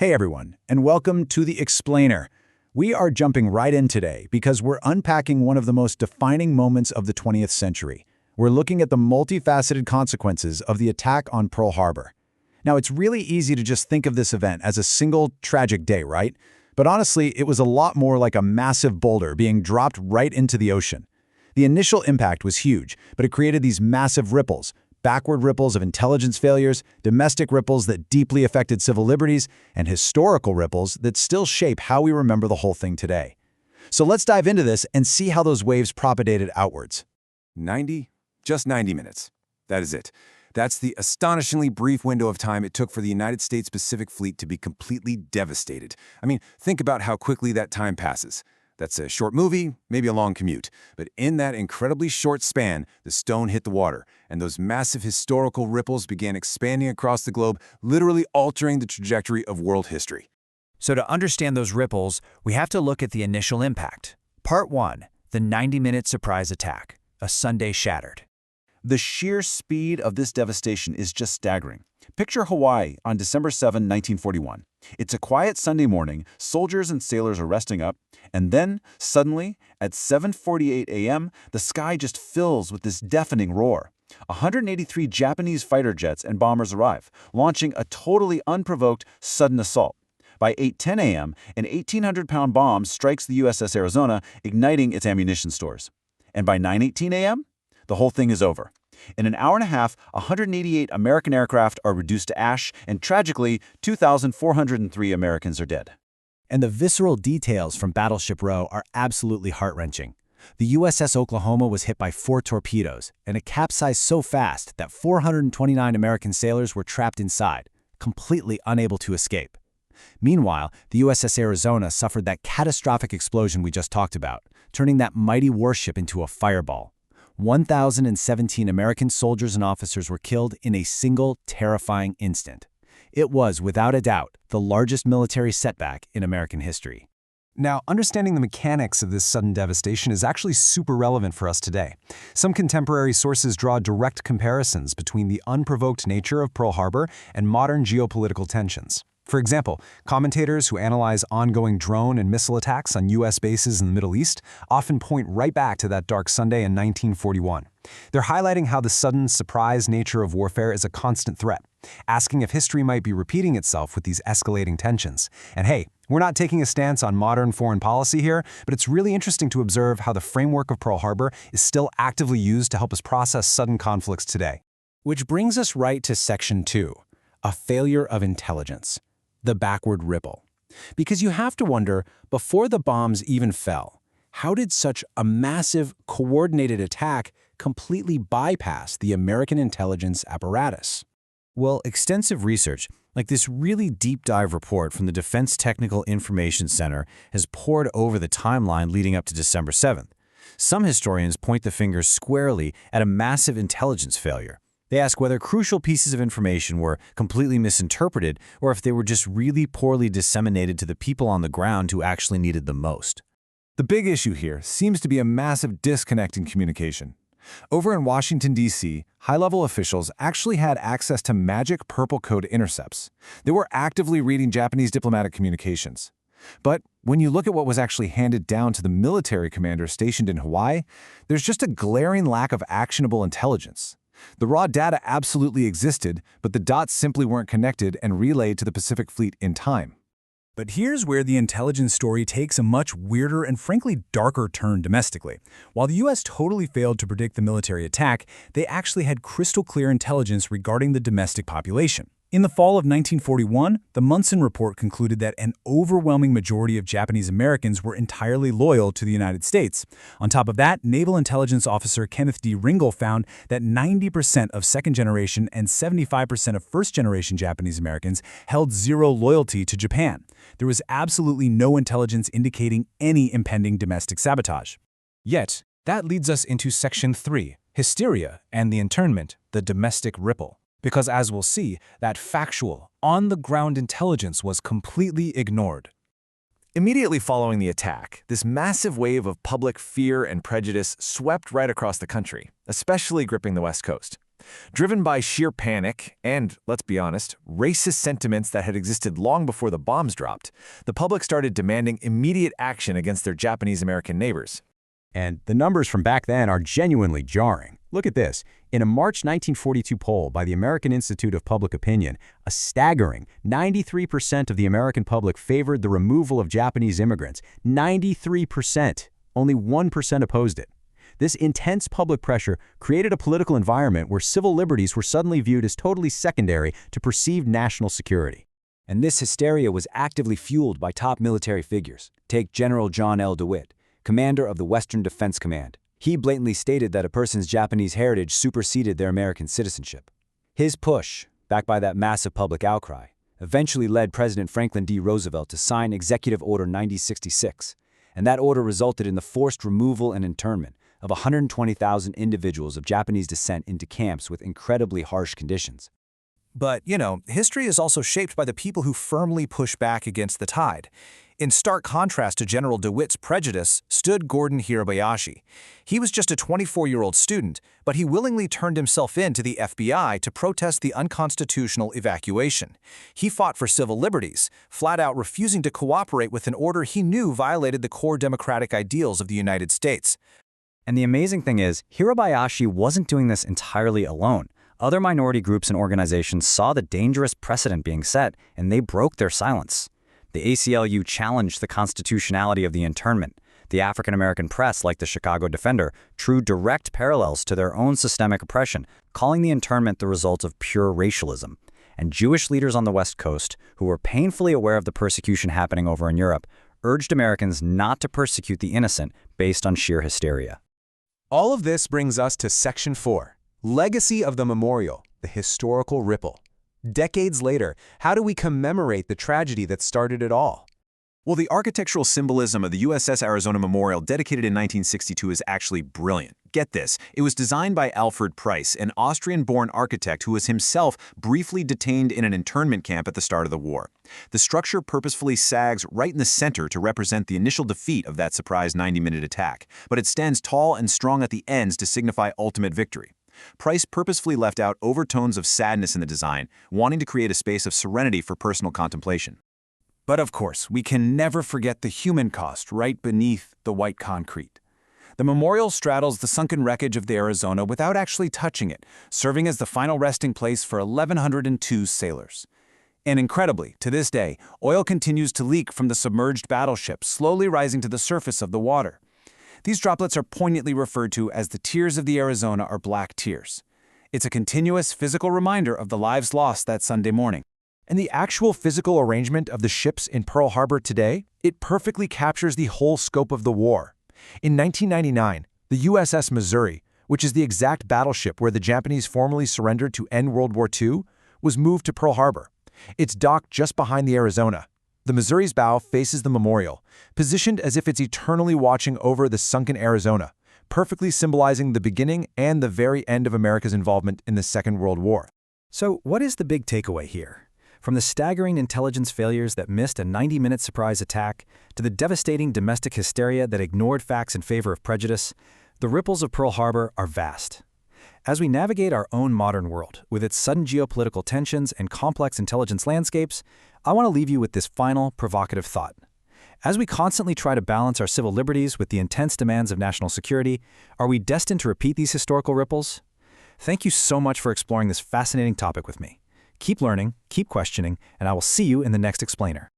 Hey everyone, and welcome to The Explainer. We are jumping right in today because we're unpacking one of the most defining moments of the 20th century. We're looking at the multifaceted consequences of the attack on Pearl Harbor. Now, it's really easy to just think of this event as a single tragic day, right? But honestly, it was a lot more like a massive boulder being dropped right into the ocean. The initial impact was huge, but it created these massive ripples, backward ripples of intelligence failures, domestic ripples that deeply affected civil liberties, and historical ripples that still shape how we remember the whole thing today. So let's dive into this and see how those waves propagated outwards. 90? Just 90 minutes. That is it. That's the astonishingly brief window of time it took for the United States Pacific Fleet to be completely devastated. I mean, think about how quickly that time passes. That's a short movie, maybe a long commute. But in that incredibly short span, the stone hit the water, and those massive historical ripples began expanding across the globe, literally altering the trajectory of world history. So to understand those ripples, we have to look at the initial impact. Part 1, the 90-minute surprise attack, a Sunday shattered. The sheer speed of this devastation is just staggering. Picture Hawaii on December 7, 1941. It's a quiet Sunday morning, soldiers and sailors are resting up, and then, suddenly, at 7:48 a.m., the sky just fills with this deafening roar. 183 Japanese fighter jets and bombers arrive, launching a totally unprovoked, sudden assault. By 8:10 a.m., an 1,800-pound bomb strikes the USS Arizona, igniting its ammunition stores. And by 9:18 a.m., the whole thing is over. In an hour and a half, 188 American aircraft are reduced to ash, and tragically, 2,403 Americans are dead. And the visceral details from Battleship Row are absolutely heart-wrenching. The USS Oklahoma was hit by 4 torpedoes, and it capsized so fast that 429 American sailors were trapped inside, completely unable to escape. Meanwhile, the USS Arizona suffered that catastrophic explosion we just talked about, turning that mighty warship into a fireball. 1,017 American soldiers and officers were killed in a single terrifying instant. It was, without a doubt, the largest military setback in American history. Now, understanding the mechanics of this sudden devastation is actually super relevant for us today. Some contemporary sources draw direct comparisons between the unprovoked nature of Pearl Harbor and modern geopolitical tensions. For example, commentators who analyze ongoing drone and missile attacks on U.S. bases in the Middle East often point right back to that dark Sunday in 1941. They're highlighting how the sudden, surprise nature of warfare is a constant threat, asking if history might be repeating itself with these escalating tensions. And hey, we're not taking a stance on modern foreign policy here, but it's really interesting to observe how the framework of Pearl Harbor is still actively used to help us process sudden conflicts today. Which brings us right to Section 2, a failure of intelligence. The backward ripple. Because you have to wonder, before the bombs even fell, how did such a massive, coordinated attack completely bypass the American intelligence apparatus? Well, extensive research, like this really deep dive report from the Defense Technical Information Center, has poured over the timeline leading up to December 7th. Some historians point the finger squarely at a massive intelligence failure. They ask whether crucial pieces of information were completely misinterpreted or if they were just really poorly disseminated to the people on the ground who actually needed them most. The big issue here seems to be a massive disconnect in communication. Over in Washington, D.C., high-level officials actually had access to magic purple code intercepts. They were actively reading Japanese diplomatic communications. But when you look at what was actually handed down to the military commander stationed in Hawaii, there's just a glaring lack of actionable intelligence. The raw data absolutely existed, but the dots simply weren't connected and relayed to the Pacific Fleet in time. But here's where the intelligence story takes a much weirder and frankly darker turn domestically. While the U.S. totally failed to predict the military attack, they actually had crystal clear intelligence regarding the domestic population. In the fall of 1941, the Munson Report concluded that an overwhelming majority of Japanese Americans were entirely loyal to the United States. On top of that, Naval Intelligence Officer Kenneth D. Ringel found that 90% of second-generation and 75% of first-generation Japanese Americans held zero loyalty to Japan. There was absolutely no intelligence indicating any impending domestic sabotage. Yet, that leads us into Section 3, hysteria and the internment, the domestic ripple. Because as we'll see, that factual, on-the-ground intelligence was completely ignored. Immediately following the attack, this massive wave of public fear and prejudice swept right across the country, especially gripping the West Coast. Driven by sheer panic and, let's be honest, racist sentiments that had existed long before the bombs dropped, the public started demanding immediate action against their Japanese-American neighbors. And the numbers from back then are genuinely jarring. Look at this. In a March 1942 poll by the American Institute of Public Opinion, a staggering 93% of the American public favored the removal of Japanese immigrants. 93%. Only 1% opposed it. This intense public pressure created a political environment where civil liberties were suddenly viewed as totally secondary to perceived national security. And this hysteria was actively fueled by top military figures. Take General John L. DeWitt, commander of the Western Defense Command. He blatantly stated that a person's Japanese heritage superseded their American citizenship. His push, backed by that massive public outcry, eventually led President Franklin D. Roosevelt to sign Executive Order 9066, and that order resulted in the forced removal and internment of 120,000 individuals of Japanese descent into camps with incredibly harsh conditions. But, history is also shaped by the people who firmly push back against the tide. In stark contrast to General DeWitt's prejudice stood Gordon Hirabayashi. He was just a 24-year-old student, but he willingly turned himself in to the FBI to protest the unconstitutional evacuation. He fought for civil liberties, flat out refusing to cooperate with an order he knew violated the core democratic ideals of the United States. And the amazing thing is, Hirabayashi wasn't doing this entirely alone. Other minority groups and organizations saw the dangerous precedent being set, and they broke their silence. The ACLU challenged the constitutionality of the internment. The African American press, like the Chicago Defender, drew direct parallels to their own systemic oppression, calling the internment the result of pure racialism. And Jewish leaders on the West Coast, who were painfully aware of the persecution happening over in Europe, urged Americans not to persecute the innocent based on sheer hysteria. All of this brings us to Section 4, Legacy of the Memorial, the Historical Ripple. Decades later, how do we commemorate the tragedy that started it all? Well, the architectural symbolism of the USS Arizona Memorial, dedicated in 1962, is actually brilliant. Get this, it was designed by Alfred Price, an Austrian-born architect who was himself briefly detained in an internment camp at the start of the war. The structure purposefully sags right in the center to represent the initial defeat of that surprise 90-minute attack, but it stands tall and strong at the ends to signify ultimate victory. Price purposefully left out overtones of sadness in the design, wanting to create a space of serenity for personal contemplation. But of course, we can never forget the human cost right beneath the white concrete. The memorial straddles the sunken wreckage of the Arizona without actually touching it, serving as the final resting place for 1,102 sailors. And incredibly, to this day, oil continues to leak from the submerged battleship, slowly rising to the surface of the water. These droplets are poignantly referred to as the tears of the Arizona or black tears. It's a continuous physical reminder of the lives lost that Sunday morning. And the actual physical arrangement of the ships in Pearl Harbor today, it perfectly captures the whole scope of the war. In 1999, the USS Missouri, which is the exact battleship where the Japanese formally surrendered to end World War II, was moved to Pearl Harbor. It's docked just behind the Arizona. The Missouri's bow faces the memorial, positioned as if it's eternally watching over the sunken Arizona, perfectly symbolizing the beginning and the very end of America's involvement in the Second World War. So what is the big takeaway here? From the staggering intelligence failures that missed a 90-minute surprise attack to the devastating domestic hysteria that ignored facts in favor of prejudice, the ripples of Pearl Harbor are vast. As we navigate our own modern world, with its sudden geopolitical tensions and complex intelligence landscapes, I want to leave you with this final, provocative thought. As we constantly try to balance our civil liberties with the intense demands of national security, are we destined to repeat these historical ripples? Thank you so much for exploring this fascinating topic with me. Keep learning, keep questioning, and I will see you in the next explainer.